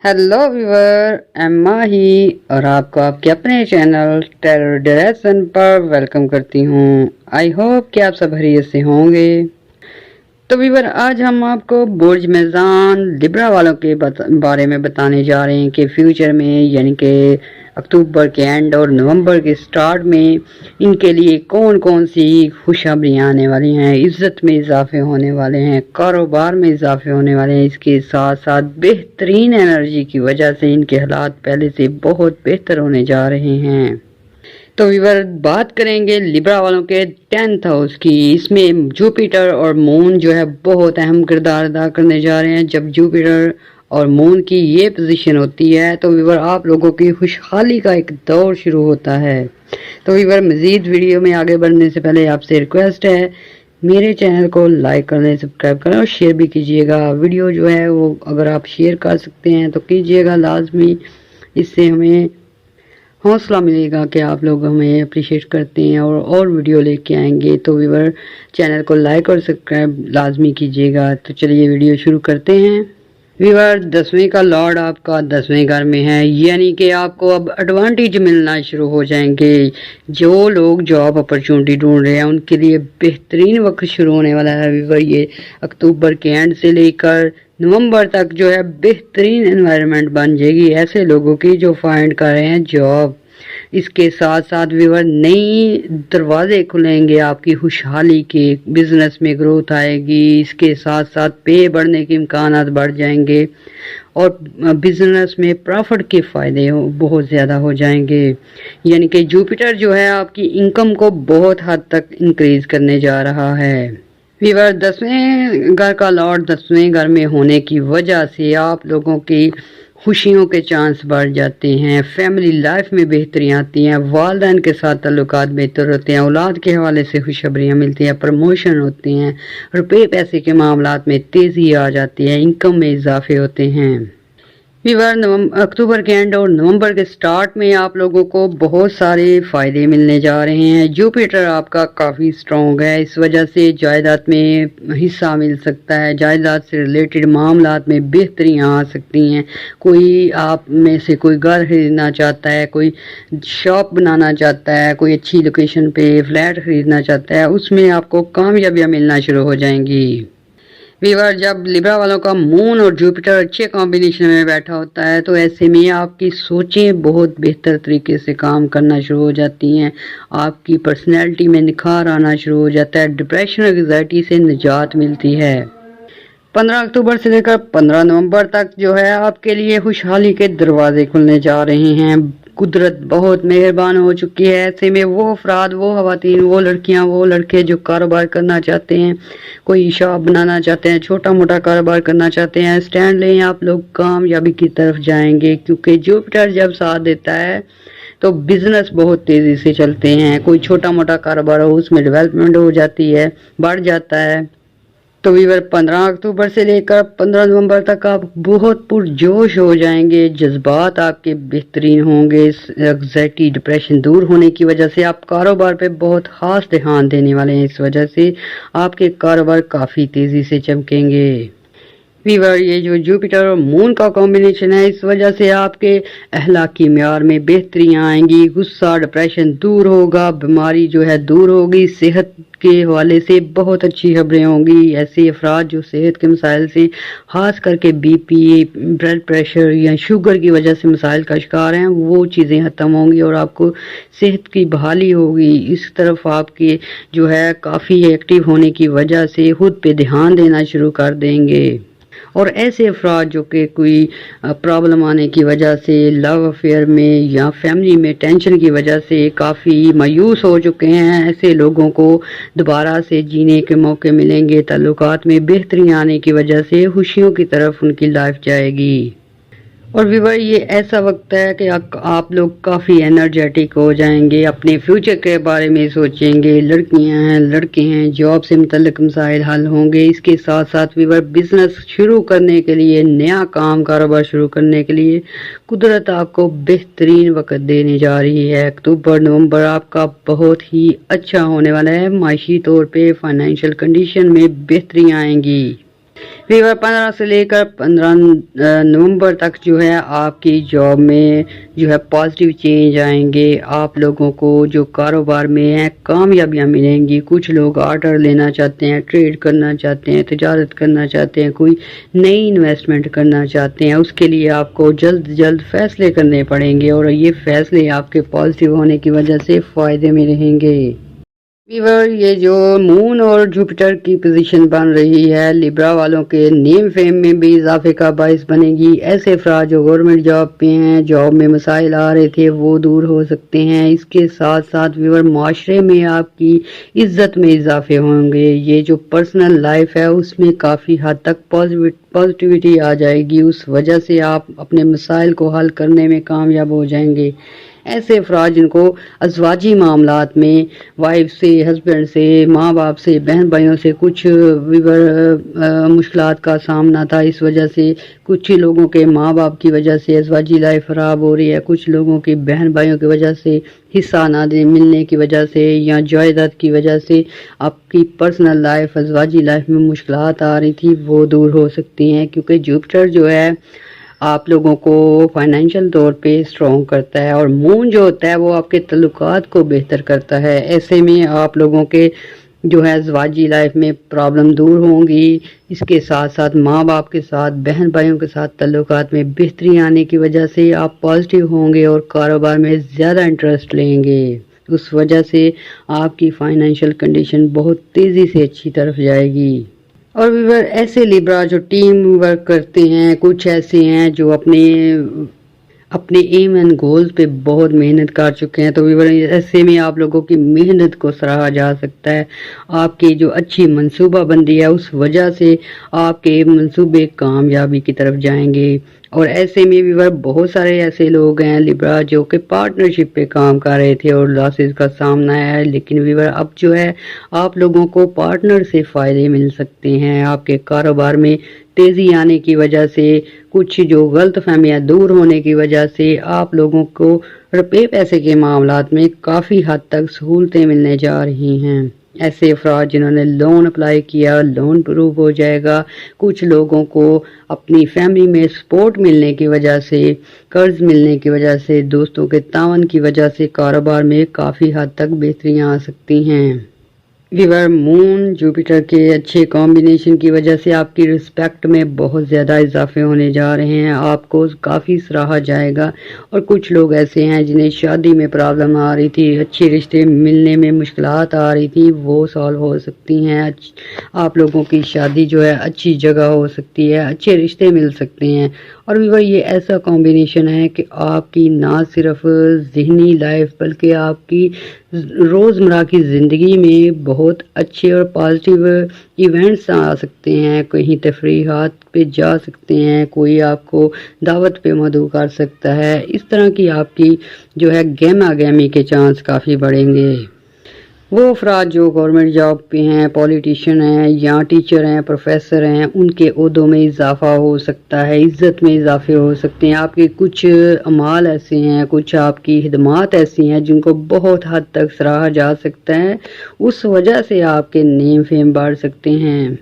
Hello viewer, Emma ही और आपको आपके अपने चैनल टेरर डायरेक्शन पर वेलकम करती हूँ। आई होप कि आप सब खैरियत से होंगे। तो व्यूवर, आज हम आपको बुर्ज मेज़ान लिब्रा वालों के बारे में बताने जा रहे हैं कि फ्यूचर में यानी कि अक्टूबर के एंड और नवंबर के स्टार्ट में इनके लिए कौन कौन सी खुशखबरियाँ आने वाली हैं। इज़्ज़त में इजाफे होने वाले हैं, कारोबार में इजाफे होने वाले हैं। इसके साथ साथ बेहतरीन एनर्जी की वजह से इनके हालात पहले से बहुत बेहतर होने जा रहे हैं। तो व्यूवर, बात करेंगे लिब्रा वालों के 10th हाउस की। इसमें जुपिटर और मून जो है बहुत अहम किरदार अदा करने जा रहे हैं। जब जुपिटर और मून की ये पोजीशन होती है तो व्यूवर आप लोगों की खुशहाली का एक दौर शुरू होता है। तो व्यूवर, मज़ीद वीडियो में आगे बढ़ने से पहले आपसे रिक्वेस्ट है, मेरे चैनल को लाइक कर लें, सब्सक्राइब करें और शेयर भी कीजिएगा। वीडियो जो है वो अगर आप शेयर कर सकते हैं तो कीजिएगा लाजमी। इससे हमें हौसला मिलेगा कि आप लोग हमें अप्रिशिएट करते हैं और वीडियो लेके आएंगे। तो व्यूवर, चैनल को लाइक और सब्सक्राइब लाजमी कीजिएगा। तो चलिए वीडियो शुरू करते हैं। व्यूवर, 10वें का लॉर्ड आपका 10वें घर में है, यानी कि आपको अब एडवांटेज मिलना शुरू हो जाएंगे। जो लोग जॉब अपॉर्चुनिटी ढूंढ रहे हैं उनके लिए बेहतरीन वक्त शुरू होने वाला है। व्यूवर, ये अक्टूबर के एंड से लेकर नवंबर तक जो है बेहतरीन एनवायरनमेंट बन जाएगी ऐसे लोगों की जो फाइंड कर रहे हैं जॉब। इसके साथ साथ व्यूवर, नई दरवाजे खुलेंगे आपकी खुशहाली के, बिजनेस में ग्रोथ आएगी। इसके साथ साथ पे बढ़ने के इम्कानात बढ़ जाएंगे और बिजनेस में प्रॉफिट के फ़ायदे बहुत ज़्यादा हो जाएंगे। यानी कि जुपिटर जो है आपकी इनकम को बहुत हद तक इंक्रीज करने जा रहा है। व्यूवर, 10वें घर का लॉर्ड 10वें घर में होने की वजह से आप लोगों की खुशियों के चांस बढ़ जाते हैं। फैमिली लाइफ में बेहतरी आती हैं, वालिदैन के साथ ताल्लुकात बेहतर होते हैं, औलाद के हवाले से खुशखबरियाँ मिलती हैं, प्रमोशन होती हैं, रुपये पैसे के मामलात में तेज़ी आ जाती है, इनकम में इजाफे होते हैं। व्यूवर, अक्टूबर के एंड और नवंबर के स्टार्ट में आप लोगों को बहुत सारे फ़ायदे मिलने जा रहे हैं। जुपिटर आपका काफ़ी स्ट्रॉन्ग है, इस वजह से जायदाद में हिस्सा मिल सकता है। जायदाद से रिलेटेड मामलात में बेहतरियाँ आ सकती हैं। कोई आप में से कोई घर खरीदना चाहता है, कोई शॉप बनाना चाहता है, कोई अच्छी लोकेशन पे फ्लैट खरीदना चाहता है, उसमें आपको कामयाबियाँ मिलना शुरू हो जाएंगी। व्यूवर, जब लिब्रा वालों का मून और जुपिटर अच्छे कॉम्बिनेशन में बैठा होता है तो ऐसे में आपकी सोचें बहुत बेहतर तरीके से काम करना शुरू हो जाती हैं। आपकी पर्सनैलिटी में निखार आना शुरू हो जाता है, डिप्रेशन और एंग्जाइटी से निजात मिलती है। 15 अक्टूबर से लेकर 15 नवंबर तक जो है आपके लिए खुशहाली के दरवाजे खुलने जा रहे हैं। कुदरत बहुत मेहरबान हो चुकी है। ऐसे में वो अफराद, वो खवातीन, वो लड़कियां, वो लड़के जो कारोबार करना चाहते हैं, कोई शॉप बनाना चाहते हैं, छोटा मोटा कारोबार करना चाहते हैं, स्टैंड लें, आप लोग कामयाबी की तरफ जाएंगे। क्योंकि जुपिटर जब साथ देता है तो बिजनेस बहुत तेज़ी से चलते हैं। कोई छोटा मोटा कारोबार हो उसमें डेवलपमेंट हो जाती है, बढ़ जाता है। तो व्यूवर, 15 अक्टूबर से लेकर 15 नवंबर तक आप बहुत पुरजोश हो जाएंगे, जज्बात आपके बेहतरीन होंगे। एंग्जाइटी, डिप्रेशन दूर होने की वजह से आप कारोबार पे बहुत खास ध्यान देने वाले हैं। इस वजह से आपके कारोबार काफ़ी तेज़ी से चमकेंगे। व्यूवर, ये जो जुपिटर और मून का कॉम्बिनेशन है, इस वजह से आपके अखलाकी म्यार में बेहतरियाँ आएंगी। गुस्सा, डिप्रेशन दूर होगा, बीमारी जो है दूर होगी। सेहत के हवाले से बहुत अच्छी खबरें होंगी। ऐसे अफराद जो सेहत के मसाइल से, खास करके बीपी, ब्लड प्रेशर या शुगर की वजह से मसाइल का शिकार हैं, वो चीज़ें ख़त्म होंगी और आपको सेहत की बहाली होगी। इस तरफ आपके जो है काफ़ी एक्टिव होने की वजह से खुद पे ध्यान देना शुरू कर देंगे। और ऐसे अफराद जो कि कोई प्रॉब्लम आने की वजह से, लव अफेयर में या फैमिली में टेंशन की वजह से काफ़ी मायूस हो चुके हैं, ऐसे लोगों को दोबारा से जीने के मौके मिलेंगे। ताल्लुकात में बेहतरी आने की वजह से खुशियों की तरफ उनकी लाइफ जाएगी। और व्यूवर, ये ऐसा वक्त है कि आप लोग काफ़ी एनर्जेटिक हो जाएंगे, अपने फ्यूचर के बारे में सोचेंगे। लड़कियां हैं, लड़के हैं, जॉब से मुतल्लिक मसाइल हल होंगे। इसके साथ साथ व्यूवर, बिजनेस शुरू करने के लिए, नया काम कारोबार शुरू करने के लिए कुदरत आपको बेहतरीन वक्त देने जा रही है। अक्टूबर नवंबर आपका बहुत ही अच्छा होने वाला है। माशी तौर पे फाइनेंशियल कंडीशन में बेहतरी आएंगी। वीवर 15 से लेकर 15 नवंबर तक जो है आपकी जॉब में जो है पॉजिटिव चेंज आएंगे। आप लोगों को जो कारोबार में है कामयाबियां मिलेंगी। कुछ लोग ऑर्डर लेना चाहते हैं, ट्रेड करना चाहते हैं, तिजारत करना चाहते हैं, कोई नई इन्वेस्टमेंट करना चाहते हैं, उसके लिए आपको जल्द जल्द फैसले करने पड़ेंगे और ये फैसले आपके पॉजिटिव होने की वजह से फ़ायदे में रहेंगे। वीवर ये जो मून और जुपिटर की पोजीशन बन रही है लिब्रा वालों के नेम फेम में भी इजाफे का बाइस बनेगी। ऐसे अफराद जो गवर्नमेंट जॉब पे हैं, जॉब में मसाइल आ रहे थे वो दूर हो सकते हैं। इसके साथ साथ वीवर माशरे में आपकी इज्जत में इजाफे होंगे। ये जो पर्सनल लाइफ है उसमें काफ़ी हद तक पॉजिटिविटी आ जाएगी। उस वजह से आप अपने मसाइल को हल करने में कामयाब हो जाएंगे। ऐसे अफराद जिनको अज़वाजी मामलात में वाइफ से, हस्बैंड से, माँ बाप से, बहन भाइयों से कुछ मुश्किलात का सामना था, इस वजह से कुछ ही लोगों के माँ बाप की वजह से अज़वाजी लाइफ ख़राब हो रही है, कुछ लोगों की बहन भाइयों की वजह से हिस्सा ना दे मिलने की वजह से या जायदाद की वजह से आपकी पर्सनल लाइफ, अज़वाजी लाइफ में मुश्किलात आ रही थी, वो दूर हो सकती हैं। क्योंकि जुपिटर जो है आप लोगों को फाइनेंशियल तौर पे स्ट्रॉन्ग करता है और मून जो होता है वो आपके तल्लुकात को बेहतर करता है। ऐसे में आप लोगों के जो है ज़वाजी लाइफ में प्रॉब्लम दूर होंगी। इसके साथ साथ माँ बाप के साथ, बहन भाइयों के साथ तल्लुकात में बेहतरी आने की वजह से आप पॉजिटिव होंगे और कारोबार में ज़्यादा इंटरेस्ट लेंगे। उस वजह से आपकी फाइनेंशियल कंडीशन बहुत तेज़ी से अच्छी तरफ जाएगी। और वीवर ऐसे लिब्रा जो टीम वर्क करते हैं, कुछ ऐसे हैं जो अपने एम एंड गोल्स पे बहुत मेहनत कर चुके हैं, तो वीवर ऐसे में आप लोगों की मेहनत को सराहा जा सकता है। आपकी जो अच्छी मंसूबाबंदी है उस वजह से आपके मंसूबे कामयाबी की तरफ जाएंगे। और ऐसे में वीवर बहुत सारे ऐसे लोग हैं लिब्रा जो कि पार्टनरशिप पे काम कर रहे थे और लॉसेस का सामना है, लेकिन वीवर अब जो है आप लोगों को पार्टनर से फ़ायदे मिल सकते हैं। आपके कारोबार में तेज़ी आने की वजह से, कुछ जो गलत फहमियाँ दूर होने की वजह से आप लोगों को रुपये पैसे के मामलात में काफ़ी हद तक सहूलतें मिलने जा रही हैं। ऐसे अफराद जिन्होंने लोन अप्लाई किया, लोन अप्रूव हो जाएगा। कुछ लोगों को अपनी फैमिली में सपोर्ट मिलने की वजह से, कर्ज मिलने की वजह से, दोस्तों के तावन की वजह से कारोबार में काफ़ी हद तक बेहतरियाँ आ सकती हैं। वीवर मून जुपिटर के अच्छे कॉम्बिनेशन की वजह से आपकी रिस्पेक्ट में बहुत ज़्यादा इजाफे होने जा रहे हैं, आपको काफ़ी सराहा जाएगा। और कुछ लोग ऐसे हैं जिन्हें शादी में प्रॉब्लम आ रही थी, अच्छे रिश्ते मिलने में मुश्किलात आ रही थी, वो सॉल्व हो सकती हैं। आप लोगों की शादी जो है अच्छी जगह हो सकती है, अच्छे रिश्ते मिल सकते हैं। और वीवर ये ऐसा कॉम्बिनेशन है कि आपकी ना सिर्फ ज़हनी लाइफ बल्कि आपकी रोज़मर्रा की ज़िंदगी में बहुत अच्छे और पॉजिटिव इवेंट्स आ सकते हैं। कहीं तफरीहात पे जा सकते हैं, कोई आपको दावत पे मदऊ कर सकता है। इस तरह की आपकी जो है गहमा गहमी के चांस काफ़ी बढ़ेंगे। वो अफराद जो गवर्नमेंट जॉब पे हैं, पॉलिटिशियन हैं या टीचर हैं, प्रोफेसर हैं, उनके ओहदों में इजाफा हो सकता है, इज़्ज़त में इजाफे हो सकते हैं। आपके कुछ अमाल ऐसे हैं, कुछ आपकी खिदमात ऐसी हैं जिनको बहुत हद तक सराहा जा सकता है, उस वजह से आपके नेम फेम बढ़ सकते हैं।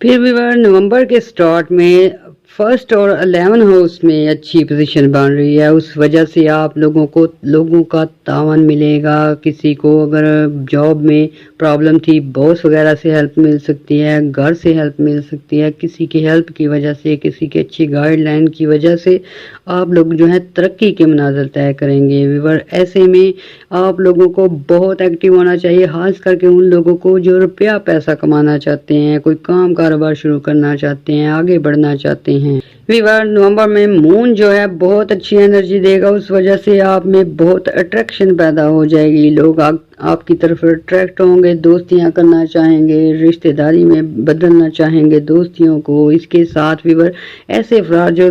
फिर भी वह नवंबर के स्टार्ट में फर्स्ट और 11 हाउस में अच्छी पोजीशन बन रही है, उस वजह से आप लोगों का तावन मिलेगा। किसी को अगर जॉब में प्रॉब्लम थी, बॉस वगैरह से हेल्प मिल सकती है, घर से हेल्प मिल सकती है, किसी की हेल्प की वजह से, किसी की अच्छी गाइडलाइन की वजह से आप लोग जो है तरक्की के मनाज़िर तय करेंगे। वीवर ऐसे में आप लोगों को बहुत एक्टिव होना चाहिए, खास करके उन लोगों को जो रुपया पैसा कमाना चाहते हैं, कोई काम कारोबार शुरू करना चाहते हैं, आगे बढ़ना चाहते हैं। वीवर नवंबर में मून जो है बहुत अच्छी एनर्जी देगा, उस वजह से आप में बहुत अट्रैक्शन पैदा हो जाएगी। लोग आपकी तरफ अट्रैक्ट होंगे, दोस्तियां करना चाहेंगे, रिश्तेदारी में बदलना चाहेंगे दोस्तियों को। इसके साथ वीवर ऐसे अफराद जो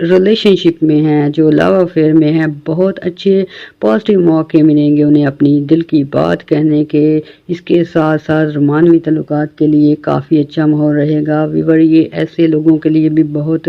रिलेशनशिप में हैं, जो लव अफेयर में हैं, बहुत अच्छे पॉजिटिव मौके मिलेंगे उन्हें अपनी दिल की बात कहने के। इसके साथ साथ रोमानवी तल्लुकात के लिए काफ़ी अच्छा माहौल रहेगा। वीवर ये ऐसे लोगों के लिए भी बहुत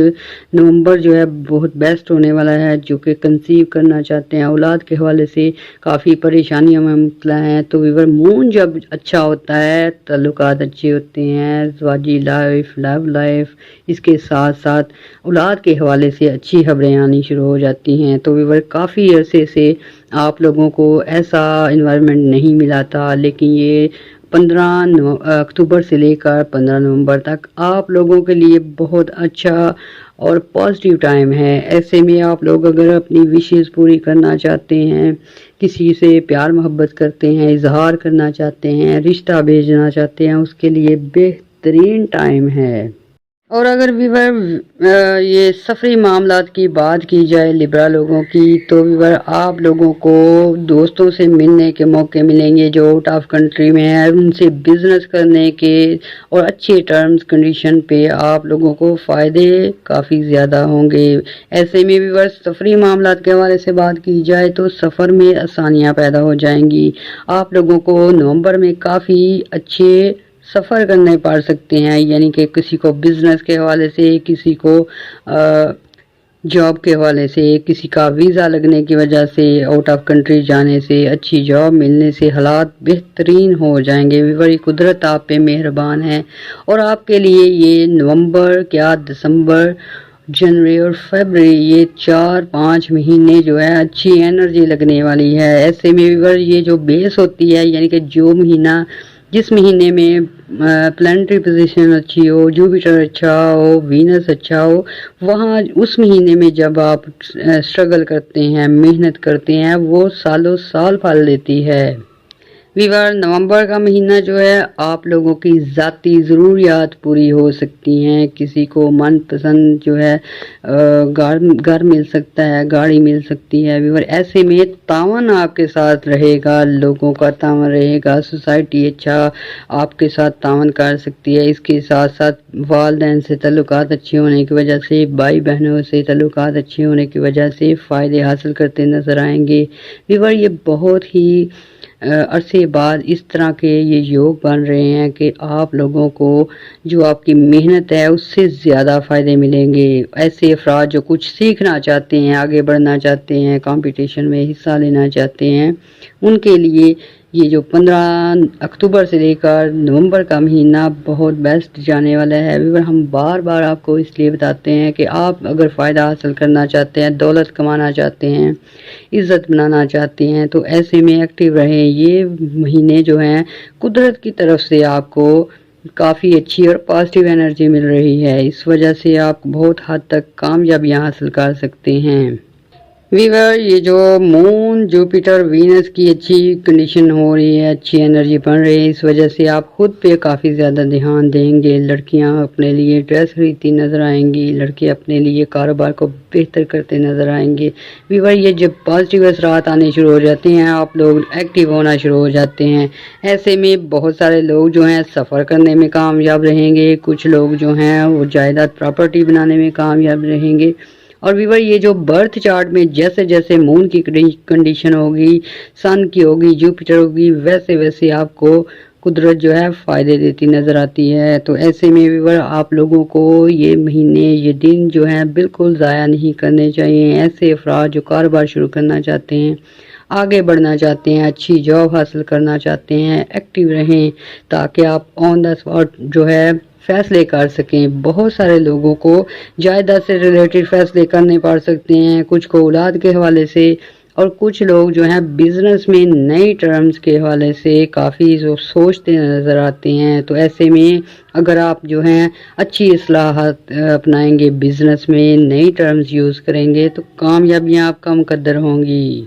نومبر جو ہے بہت بیسٹ ہونے والا ہے، جو کہ کنسیو کرنا چاہتے ہیں، اولاد کے حوالے سے کافی پریشانیوں میں مبتلا ہیں۔ تو ویور مون جب اچھا ہوتا ہے تعلقات اچھے ہوتے ہیں، زواجی لائف، لو لائف، اس کے ساتھ ساتھ اولاد کے حوالے سے اچھی خبریں آنی شروع ہو جاتی ہیں۔ تو ویور کافی عرصے سے آپ لوگوں کو ایسا انوائرمنٹ نہیں ملا تھا، لیکن یہ 15 اکتوبر سے لے کر 15 نومبر تک آپ لوگوں کے لیے بہت اچھا اور پازیٹیو ٹائم ہے۔ ایسے میں آپ لوگ اگر اپنی وشز پوری کرنا چاہتے ہیں، کسی سے پیار محبت کرتے ہیں، اظہار کرنا چاہتے ہیں، رشتہ بھیجنا چاہتے ہیں، اس کے لیے بہترین ٹائم ہے۔ اور اگر ویور یہ سفری معاملات کی بات کی جائے لبرا لوگوں کی، تو ویور آپ لوگوں کو دوستوں سے ملنے کے موقع ملیں گے جو آؤٹ آف کنٹری میں ہیں، ان سے بزنس کرنے کے اور اچھے ٹرمز کنڈیشن پہ آپ لوگوں کو فائدے کافی زیادہ ہوں گے۔ ایسے میں ویور سفری معاملات کے حوالے سے بات کی جائے تو سفر میں آسانیاں پیدا ہو جائیں گی۔ آپ لوگوں کو نومبر میں کافی اچھے سفر کرنے پڑ سکتے ہیں، یعنی کہ کسی کو بزنس کے حوالے سے، کسی کو جاب کے حوالے سے، کسی کا ویزا لگنے کی وجہ سے، آؤٹ آف کنٹری جانے سے، اچھی جاب ملنے سے حالات بہترین ہو جائیں گے۔ ویور قدرت آپ پہ مہربان ہے اور آپ کے لیے یہ نومبر کیا دسمبر، جنوری اور فیبرری، یہ 4-5 مہینے جو ہے اچھی انرجی لگنے والی ہے۔ ایسے میں ویور یہ جو بیس ہوتی ہے، یعنی کہ جو مہینہ جس مہینے میں پلانٹری پوزیشن اچھی ہو، جوپیٹر اچھا ہو، وینس اچھا ہو، وہاں اس مہینے میں جب آپ اسٹرگل کرتے ہیں، محنت کرتے ہیں، وہ سالوں سال پھل دیتی ہے۔ ویور نومبر کا مہینہ جو ہے آپ لوگوں کی ذاتی ضروریات پوری ہو سکتی ہیں۔ کسی کو من پسند جو ہے گھر مل سکتا ہے، گاڑی مل سکتی ہے۔ ویور ایسے میں تعاون آپ کے ساتھ رہے گا، لوگوں کا تعاون رہے گا، سوسائٹی اچھا آپ کے ساتھ تعاون کر سکتی ہے۔ اس کے ساتھ ساتھ والدین سے تعلقات اچھے ہونے کی وجہ سے، بھائی بہنوں سے تعلقات اچھے ہونے کی وجہ سے فائدے حاصل کرتے نظر آئیں گے۔ ویور یہ بہت ہی عرصے بعد اس طرح کے یہ یوگ بن رہے ہیں کہ آپ لوگوں کو جو آپ کی محنت ہے اس سے زیادہ فائدے ملیں گے۔ ایسے افراد جو کچھ سیکھنا چاہتے ہیں، آگے بڑھنا چاہتے ہیں، کمپٹیشن میں حصہ لینا چاہتے ہیں، ان کے لیے یہ جو 15 اکتوبر سے لے کر نومبر کا مہینہ بہت بیسٹ جانے والا ہے۔ ویور ہم بار بار آپ کو اس لیے بتاتے ہیں کہ آپ اگر فائدہ حاصل کرنا چاہتے ہیں، دولت کمانا چاہتے ہیں، عزت بنانا چاہتے ہیں، تو ایسے میں ایکٹیو رہیں۔ یہ مہینے جو ہیں قدرت کی طرف سے آپ کو کافی اچھی اور پازیٹیو انرجی مل رہی ہے، اس وجہ سے آپ بہت حد تک کامیابیاں حاصل کر سکتے ہیں۔ ویور یہ جو مون، جوپیٹر، وینس کی اچھی کنڈیشن ہو رہی ہے، اچھی انرجی بن رہی ہے، اس وجہ سے آپ خود پہ کافی زیادہ دھیان دیں گے۔ لڑکیاں اپنے لیے ڈریس خریدتی نظر آئیں گی، لڑکے اپنے لیے کاروبار کو بہتر کرتے نظر آئیں گے۔ ویور یہ جب پازیٹیو اثرات آنے شروع ہو جاتے ہیں، آپ لوگ ایکٹیو ہونا شروع ہو جاتے ہیں۔ ایسے میں بہت سارے لوگ جو ہیں سفر کرنے میں کامیاب رہیں گے، کچھ لوگ جو ہیں وہ جائیداد پراپرٹی بنانے میں کامیاب رہیں گے۔ اور ویور یہ جو برتھ چارٹ میں جیسے جیسے مون کی کنڈیشن ہوگی، سن کی ہوگی، جوپیٹر ہوگی، ویسے ویسے آپ کو قدرت جو ہے فائدے دیتی نظر آتی ہے۔ تو ایسے میں ویور آپ لوگوں کو یہ مہینے، یہ دن جو ہیں بالکل ضائع نہیں کرنے چاہیے۔ ایسے افراد جو کاروبار شروع کرنا چاہتے ہیں، آگے بڑھنا چاہتے ہیں، اچھی جاب حاصل کرنا چاہتے ہیں، ایکٹیو رہیں تاکہ آپ آن دا اسپاٹ جو ہے فیصلے کر سکیں۔ بہت سارے لوگوں کو جائیداد سے ریلیٹڈ فیصلے کرنے پڑ سکتے ہیں، کچھ کو اولاد کے حوالے سے، اور کچھ لوگ جو ہیں بزنس میں نئی ٹرمز کے حوالے سے کافی سوچتے نظر آتے ہیں۔ تو ایسے میں اگر آپ جو ہیں اچھی اصلاحات اپنائیں گے، بزنس میں نئی ٹرمز یوز کریں گے، تو کامیابیاں آپ کا مقدر ہوں گی۔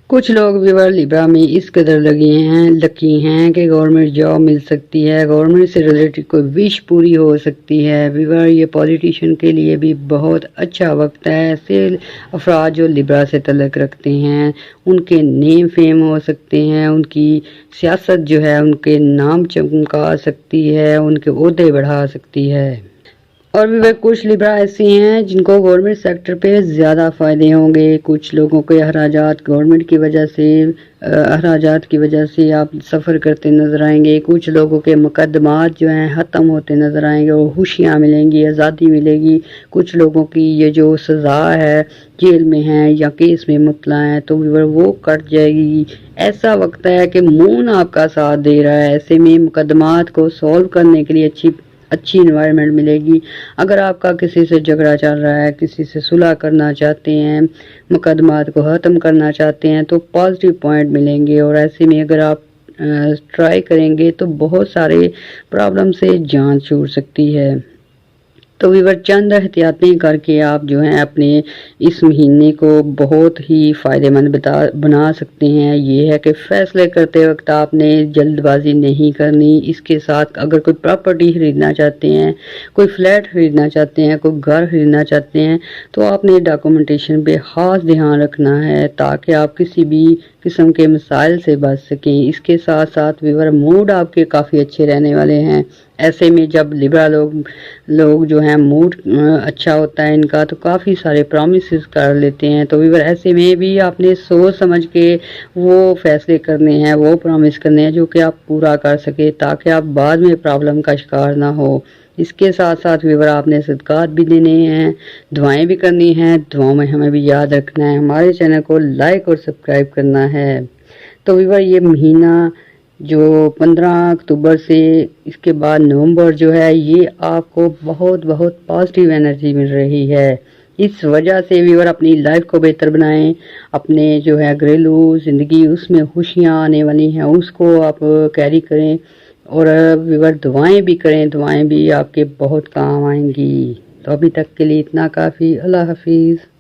کچھ لوگ ویور لیبرا میں اس قدر لکی ہیں کہ گورنمنٹ جاب مل سکتی ہے، گورنمنٹ سے ریلیٹڈ کوئی وش پوری ہو سکتی ہے۔ ویور یہ پولیٹیشین کے لیے بھی بہت اچھا وقت ہے۔ ایسے افراد جو لیبرا سے تعلق رکھتے ہیں، ان کے نیم فیم ہو سکتے ہیں، ان کی سیاست جو ہے ان کے نام چمکا سکتی ہے، ان کے عہدے بڑھا سکتی ہے۔ اور بھی کچھ لبرا ایسی ہیں جن کو گورنمنٹ سیکٹر پہ زیادہ فائدے ہوں گے، کچھ لوگوں کے اخراجات گورنمنٹ کی وجہ سے آپ سفر کرتے نظر آئیں گے، کچھ لوگوں کے مقدمات جو ہیں ختم ہوتے نظر آئیں گے اور خوشیاں ملیں گی، آزادی ملے گی۔ کچھ لوگوں کی یہ جو سزا ہے جیل میں ہیں یا کیس میں مطلع ہیں تو وہ کٹ جائے گی۔ ایسا وقت ہے کہ مون آپ کا ساتھ دے رہا ہے، ایسے میں مقدمات کو سولو کرنے کے لیے اچھی انوائرمنٹ ملے گی۔ اگر آپ کا کسی سے جھگڑا چل رہا ہے، کسی سے صلح کرنا چاہتے ہیں، مقدمات کو ختم کرنا چاہتے ہیں تو پازیٹیو پوائنٹ ملیں گے، اور ایسے میں اگر آپ ٹرائی کریں گے تو بہت سارے پرابلم سے جان چھوٹ سکتی ہے۔ تو ویور چند احتیاطیں کر کے آپ جو ہیں اپنے اس مہینے کو بہت ہی فائدہ مند بنا سکتے ہیں۔ یہ ہے کہ فیصلے کرتے وقت آپ نے جلد بازی نہیں کرنی۔ اس کے ساتھ اگر کوئی پراپرٹی خریدنا چاہتے ہیں، کوئی فلیٹ خریدنا چاہتے ہیں، کوئی گھر خریدنا چاہتے ہیں تو آپ نے ڈاکومنٹیشن پہ خاص دھیان رکھنا ہے تاکہ آپ کسی بھی قسم کے مسائل سے بچ سکیں۔ اس کے ساتھ ساتھ ویور موڈ آپ کے کافی اچھے رہنے والے ہیں۔ ایسے میں جب لبرا لوگ جو ہیں موڈ اچھا ہوتا ہے ان کا تو کافی سارے پرومسز کر لیتے ہیں۔ تو ویور ایسے میں بھی آپ نے سوچ سمجھ کے وہ فیصلے کرنے ہیں، وہ پرومس کرنے ہیں جو کہ آپ پورا کر سکے تاکہ آپ بعد میں پرابلم کا شکار نہ ہو۔ اس کے ساتھ ساتھ ویور آپ نے صدقات بھی دینے ہیں، دعائیں بھی کرنی ہیں۔ دعاؤں میں ہمیں بھی یاد رکھنا ہے، ہمارے چینل کو لائک اور سبسکرائب کرنا ہے۔ تو ویور یہ مہینہ جو 15 اکتوبر سے اس کے بعد نومبر جو ہے یہ آپ کو بہت پازیٹیو انرجی مل رہی ہے۔ اس وجہ سے ویور اپنی لائف کو بہتر بنائیں، اپنے جو ہے گھریلو زندگی اس میں خوشیاں آنے والی ہیں اس کو آپ کیری کریں، اور ویور دعائیں بھی کریں، دعائیں بھی آپ کے بہت کام آئیں گی۔ تو ابھی تک کے لیے اتنا کافی۔ اللہ حافظ۔